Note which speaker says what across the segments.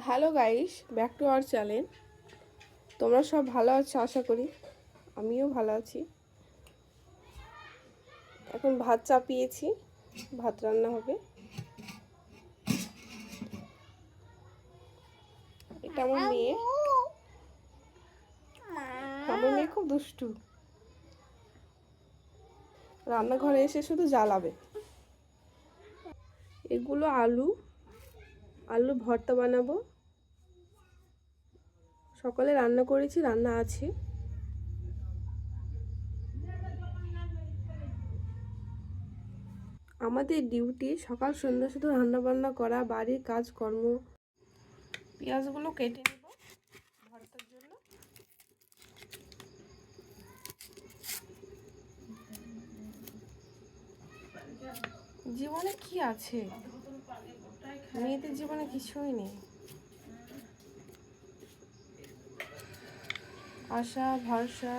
Speaker 1: Hello guys, back to our channel. তোমরা সব ভালো আছো আশা করি। আমিও ভালো আছি। এখন ভাত চাপিয়েছি, ভাত রান্না হবে। এটা আমার মেয়ে। আমার মেয়ে খুব দুষ্টু। রান্নাঘরে এসে শুধু জ্বালাবে। এগুলো আলু ভর্তা বানাবো। সকালে রান্না করেছি, রান্না আছে। আমাদের ডিউটি সকাল সন্ধ্যা শুধু রান্না বান্না করা, বাড়ির কাজকর্ম। পেঁয়াজগুলো কেটে নেব ভর্তার জন্য। জীবনে কি আছে? মেয়েদের জীবনে কিছুই নেই। আশা ভরসা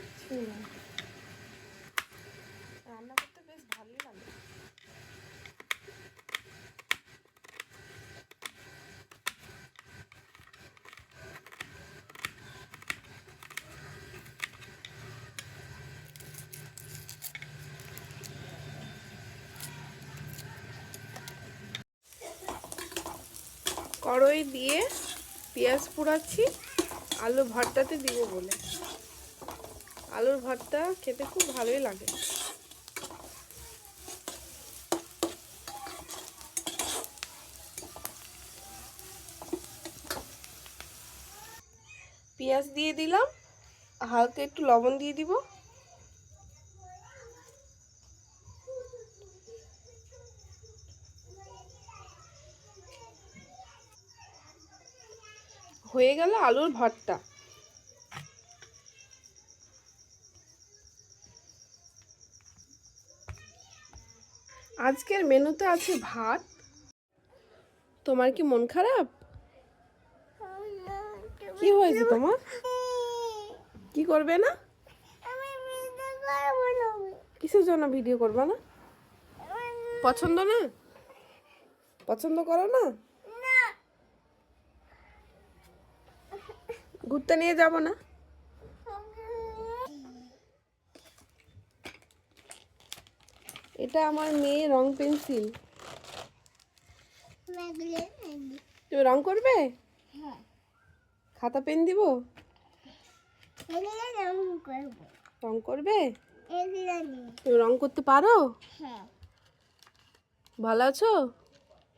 Speaker 1: কিছুই নেই। রান্না করতে বেশ ভালোই লাগে। কড়াই দিয়ে পেঁয়াজ পোড়াচ্ছি আলু ভর্তাতে দিব বলে। আলুর ভর্তা খেতে খুব ভালোই লাগে। পেঁয়াজ দিয়ে দিলাম, হালকা একটু লবণ দিয়ে দিব। হয়ে গেল আলুর ভর্তা। আজকের মেনুতে আছে ভাত। তোমার কি মন খারাপ? কি হয়েছে তোমার? কি করবে না? কিসের জন্য ভিডিও করবে না? পছন্দ না? পছন্দ করো না? ঘুরতে নিয়ে যাব না? এটা আমার মেয়ে রং পেন্সিল। তুমি রং করবে? খাতা পেন দিব? রং করবে? তুমি রং করতে পারো? ভালো আছো?